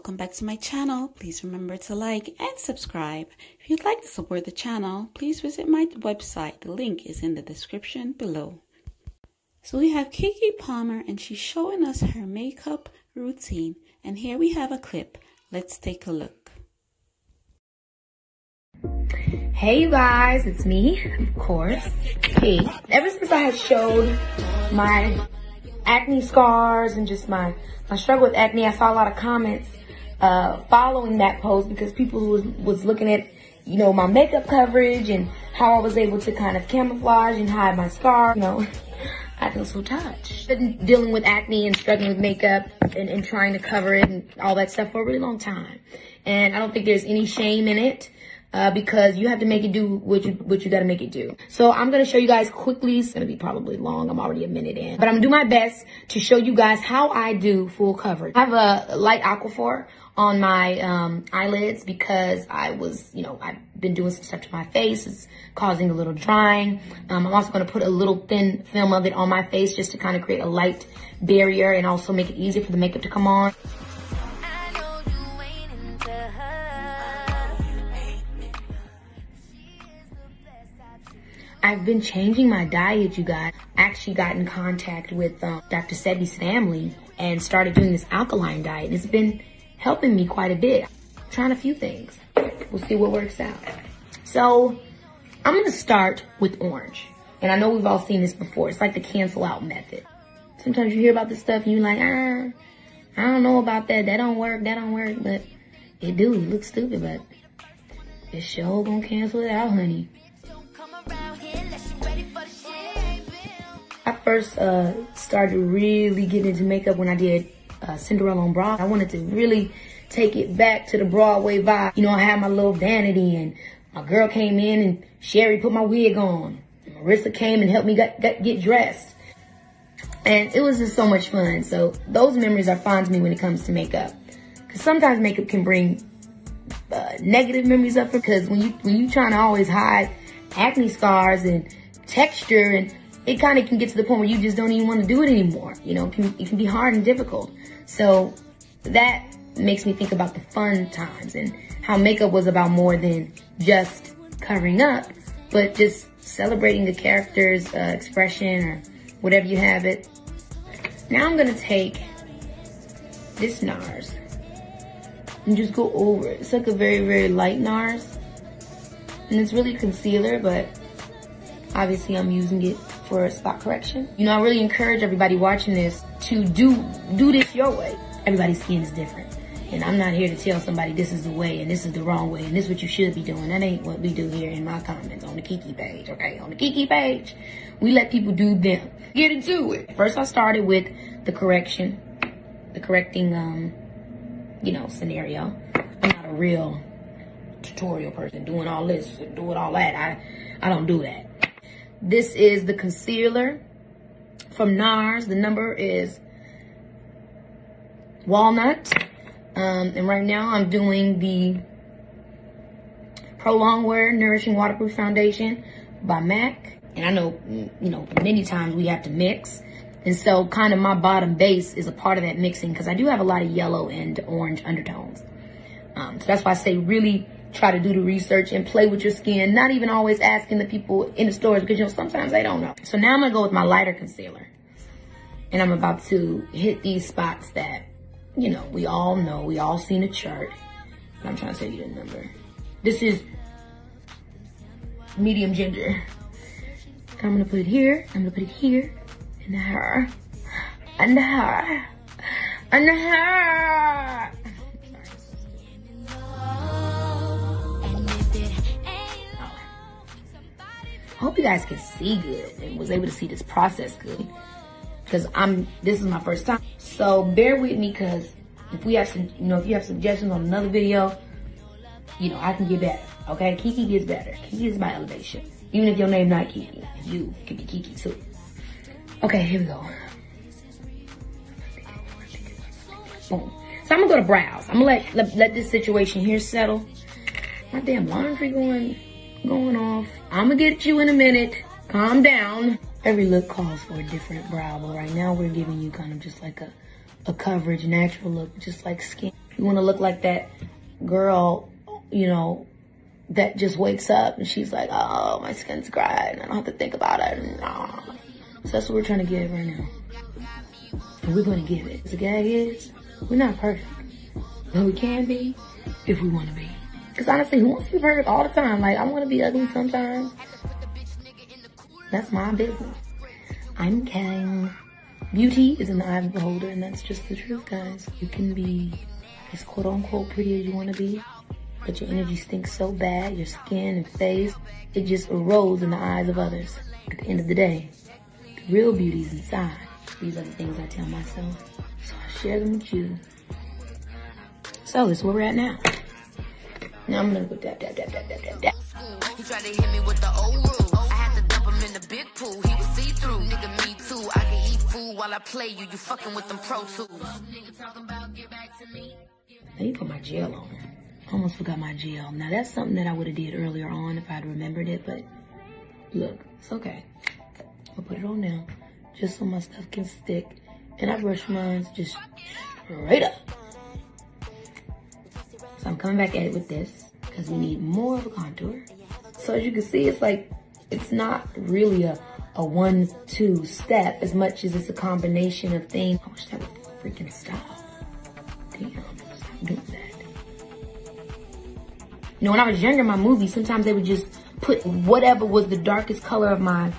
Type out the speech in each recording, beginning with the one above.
welcome back to my channel. Please remember to like and subscribe. If you'd like to support the channel, please visit my website. The link is in the description below. So we have Keke Palmer and she's showing us her makeup routine. And here we have a clip. Let's take a look. Hey you guys, it's me, of course, Keke. Ever since I had showed my acne scars and just my struggle with acne, I saw a lot of comments following that post because people was looking at, you know, my makeup coverage and how I was able to kind of camouflage and hide my scar. You know, I feel so touched. Been dealing with acne and struggling with makeup and trying to cover it and all that stuff for a really long time. And I don't think there's any shame in it. Because you have to make it do what you gotta make it do. So I'm gonna show you guys quickly. It's gonna be probably long. I'm already a minute in. But I'm gonna do my best to show you guys how I do full coverage. I have a light aquaphor on my eyelids because I've been doing some stuff to my face. It's causing a little drying. I'm also gonna put a little thin film of it on my face just to kind of create a light barrier and also make it easier for the makeup to come on. I've been changing my diet, you guys. I actually got in contact with Dr. Sebi's family and started doing this alkaline diet. It's been helping me quite a bit. I'm trying a few things. We'll see what works out. So I'm gonna start with orange. And I know we've all seen this before. It's like the cancel out method. Sometimes you hear about this stuff and you're like, I don't know about that. That don't work, but it do. It looks stupid, but it sure gonna cancel it out, honey. I first started really getting into makeup when I did Cinderella on Broadway. I wanted to really take it back to the Broadway vibe. You know, I had my little vanity and my girl came in and Sherry put my wig on. And Marissa came and helped me get dressed. And it was just so much fun. So those memories are fond to me when it comes to makeup. Because sometimes makeup can bring negative memories up because when you trying to always hide acne scars and texture, and it kind of can get to the point where you just don't even want to do it anymore. You know, it can be hard and difficult. So that makes me think about the fun times and how makeup was about more than just covering up, but just celebrating the character's expression or whatever you have it. Now I'm gonna take this NARS and just go over it. It's like a very, very light NARS. And it's really concealer, but obviously I'm using it for spot correction. You know, I really encourage everybody watching this to do this your way. Everybody's skin is different. And I'm not here to tell somebody this is the way and this is the wrong way and this is what you should be doing. That ain't what we do here in my comments on the Keke page, okay? On the Keke page, we let people do them. Get into it. First I started with the correcting, you know, scenario. I'm not a real tutorial person doing all this, doing all that. I don't do that. This is the concealer from NARS. The number is Walnut. And right now I'm doing the Pro Longwear Nourishing Waterproof Foundation by MAC. And I know, you know, many times we have to mix. And so kind of my bottom base is a part of that mixing because I do have a lot of yellow and orange undertones. So that's why I say really try to do the research and play with your skin. Not even always asking the people in the stores because, you know, sometimes they don't know. So now I'm going to go with my lighter concealer. And I'm about to hit these spots that, you know, we all know. We all seen a chart. And I'm trying to tell you the number. This is medium ginger. I'm going to put it here. I'm going to put it here. And her. And her. And her. I hope you guys can see good and was able to see this process good because this is my first time. So bear with me because if we have some, you know, if you have suggestions on another video, you know, I can get better, okay? Keke gets better. Keke is my elevation. Even if your name not Keke, you can be Keke too. Okay, here we go. Boom. So I'm gonna go to brows. I'm gonna let this situation here settle. My damn laundry going off. I'm gonna get you in a minute. Calm down. Every look calls for a different brow, but right now we're giving you kind of just like a coverage, natural look, just like skin. You want to look like that girl, you know, that just wakes up and she's like, oh, my skin's dry and I don't have to think about it. No. So that's what we're trying to give right now. And we're going to give it. The gag is, we're not perfect. But we can be if we want to be. Because honestly, who wants to be perfect all the time? Like, I want to be ugly sometimes. That's my business. I'm kidding. Beauty is in the eye of the beholder, and that's just the truth, guys. You can be as quote-unquote pretty as you want to be, but your energy stinks so bad, your skin and face, it just erodes in the eyes of others. At the end of the day, the real beauty is inside. These are the things I tell myself, so I share them with you. So this is where we're at now. Now I'm gonna go dab. He tried to hit me with the old rule. I had to dump him in the big pool. He was see-through. Nigga, me too. I can eat food while I play you. You fucking with them Pro Tools. Nigga talking about get back to me. Now you put my gel on. Almost forgot my gel. Now that's something that I would have did earlier on if I'd remembered it, but look, it's okay. I'll put it on now, just so my stuff can stick. And I brush mine just straight up. So I'm coming back at it with this because we need more of a contour. So as you can see, it's like, it's not really a 1-2 step as much as it's a combination of things. I wish that would freaking stop. Damn, stop doing that. You know, when I was younger in my movies, sometimes they would just put whatever was the darkest color of my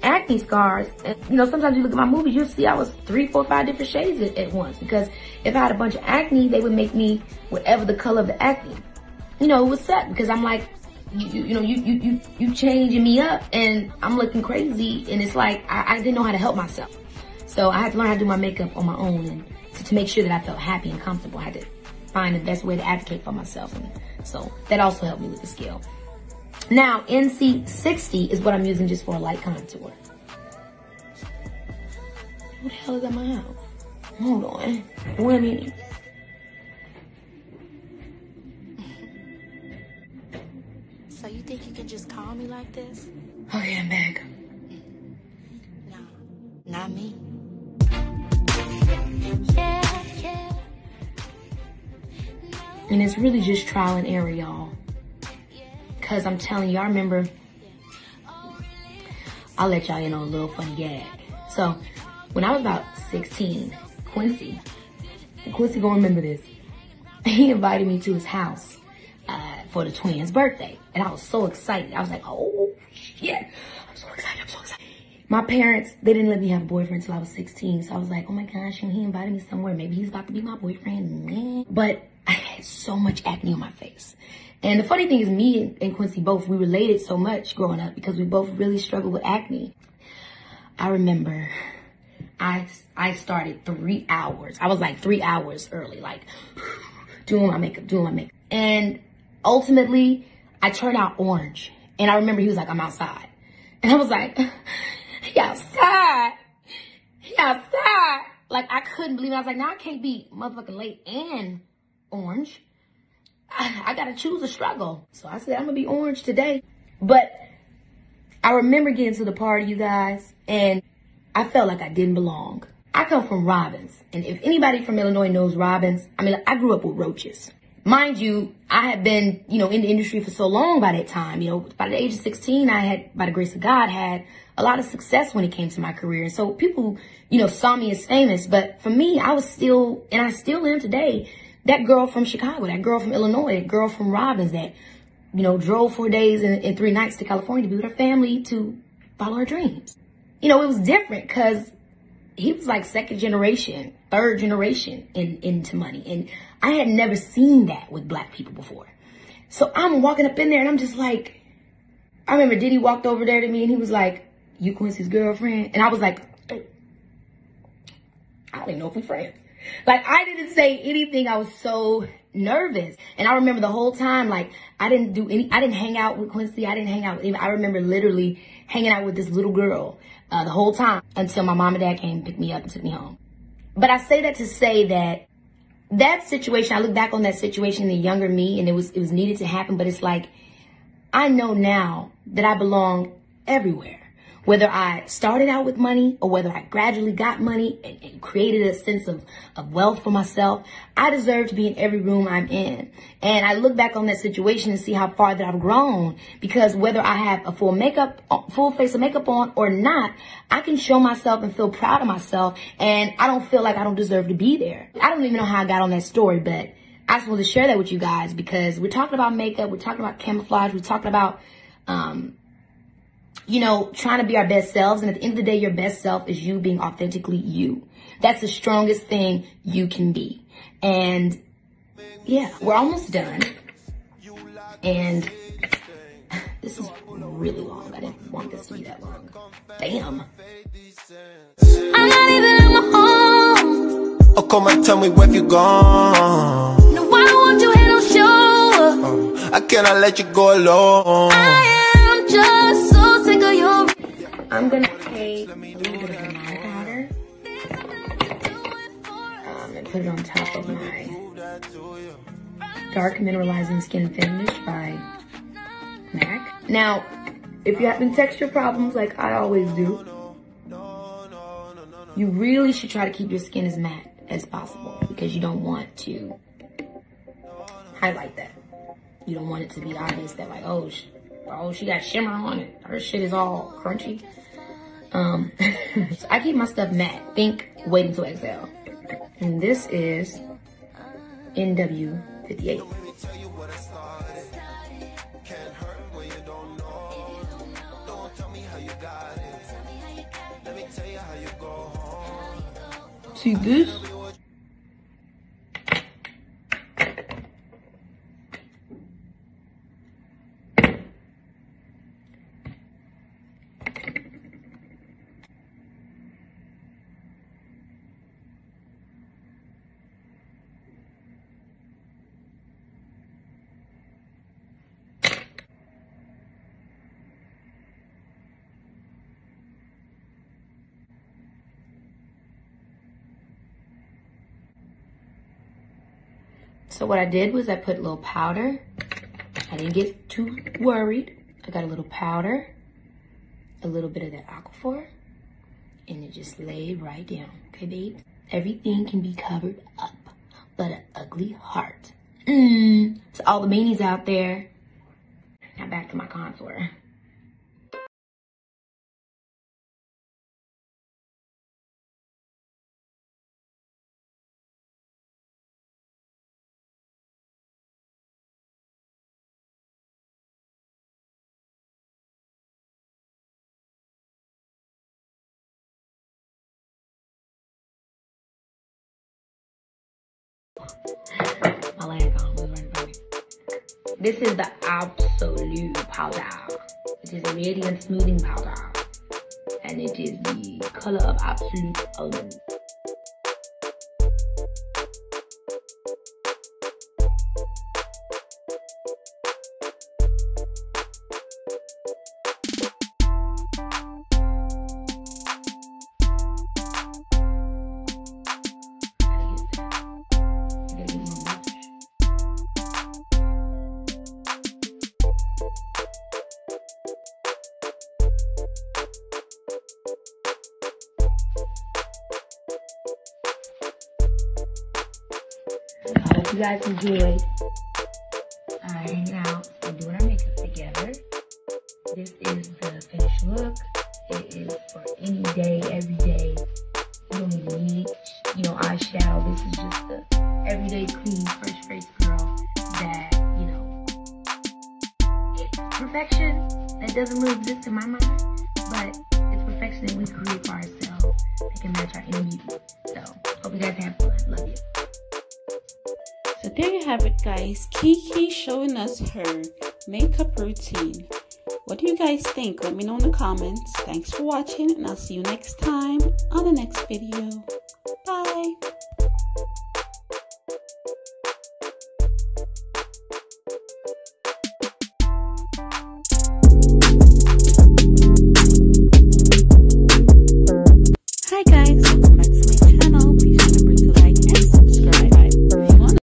acne scars. And, you know, sometimes you look at my movies, you'll see I was 3, 4, 5 different shades at once. Because if I had a bunch of acne, they would make me whatever the color of the acne. You know, it would suck because I'm like, you changing me up and I'm looking crazy. And it's like, I didn't know how to help myself. So I had to learn how to do my makeup on my own. And to make sure that I felt happy and comfortable, I had to find the best way to advocate for myself. And so that also helped me with the scale. Now, NC60 is what I'm using just for a light contour. Who the hell is at my house? Hold on. 1 minute. So you think you can just call me like this? Okay, I'm back. No, not me. And it's really just trial and error, y'all. Because I'm telling you, I remember, I'll let y'all in on a little funny gag. So, when I was about 16, Quincy gonna remember this. He invited me to his house for the twins' birthday. And I was so excited. I was like, oh, shit. I'm so excited. My parents, they didn't let me have a boyfriend until I was 16. So I was like, oh my gosh, he invited me somewhere. Maybe he's about to be my boyfriend. Man. But I had so much acne on my face. And the funny thing is, me and Quincy both, we related so much growing up because we both really struggled with acne. I remember I started 3 hours. I was like 3 hours early, like doing my makeup. And ultimately, I turned out orange. And I remember he was like, I'm outside. And I was like, he outside. Like, I couldn't believe it. I was like, now I can't be motherfucking late and orange. I gotta choose a struggle. So I said, I'm gonna be orange today. But I remember getting to the party, you guys, and I felt like I didn't belong. I come from Robbins. And if anybody from Illinois knows Robbins, I mean, I grew up with roaches. Mind you, I had been, you know, in the industry for so long by that time. You know, by the age of 16, I had, by the grace of God, had a lot of success when it came to my career. And so people, you know, saw me as famous. But for me, I was still, and I still am today, that girl from Chicago, that girl from Illinois, that girl from Robbins that, you know, drove 4 days and 3 nights to California to be with her family to follow her dreams. You know, it was different because he was like 2nd generation, 3rd generation into money. And I had never seen that with black people before. So I'm walking up in there and I'm just like, I remember Diddy walked over there to me and he was like, you Quincy's girlfriend? And I was like, I don't even know if we're friends. Like, I didn't say anything. I was so nervous. And I remember the whole time, like, I didn't hang out with Quincy. I didn't hang out with him. I remember literally hanging out with this little girl the whole time until my mom and dad came and picked me up and took me home. But I say that to say that that situation, I look back on that situation, the younger me, and it was needed to happen. But it's like, I know now that I belong everywhere. Whether I started out with money or whether I gradually got money and created a sense of wealth for myself, I deserve to be in every room I'm in. And I look back on that situation and see how far that I've grown, because whether I have a full face of makeup on or not, I can show myself and feel proud of myself, and I don't feel like I don't deserve to be there. I don't even know how I got on that story, but I just wanted to share that with you guys because we're talking about makeup, we're talking about camouflage, we're talking about, you know, trying to be our best selves. And at the end of the day, your best self is you being authentically you. That's the strongest thing you can be. And yeah, we're almost done. And this is really long. I didn't want this to be that long. Damn. I'm not even in my home. Oh, come and tell me where you gone. No, I don't want you here, no show. I cannot let you go alone. I am just so sick of your. I'm gonna take a little bit of banana powder and put it on top of my Dark Mineralizing Skin Finish by MAC. Now, if you're having texture problems like I always do, you really should try to keep your skin as matte as possible because you don't want to highlight that. You don't want it to be obvious that like, oh, she got shimmer on it. Her shit is all crunchy. So I keep my stuff matte. Think Wait Until Exhale. And this is NW58. See this? So what I did was I put a little powder. I didn't get too worried. I got a little powder, a little bit of that Aquaphor, and it just laid right down. Okay, babe? Everything can be covered up, but an ugly heart. To all the meanies out there. Now back to my contour. My leg on was right about it. This is the Absolute powder. It is a radiant smoothing powder, and it is the color of Absolute Almond. I hope you guys enjoyed hanging out and doing our makeup together. This is the finished look. It is for any day, every day. You don't even need, eyeshadow. This is just the everyday clean, fresh face girl that, it's perfection that doesn't really exist in my mind, but it's perfection that we create for ourselves that can match our inner beauty. So, hope you guys have fun. Love you. So there you have it, guys. Keke showing us her makeup routine. What do you guys think? Let me know in the comments. Thanks for watching, and I'll see you next time on the next video. Bye.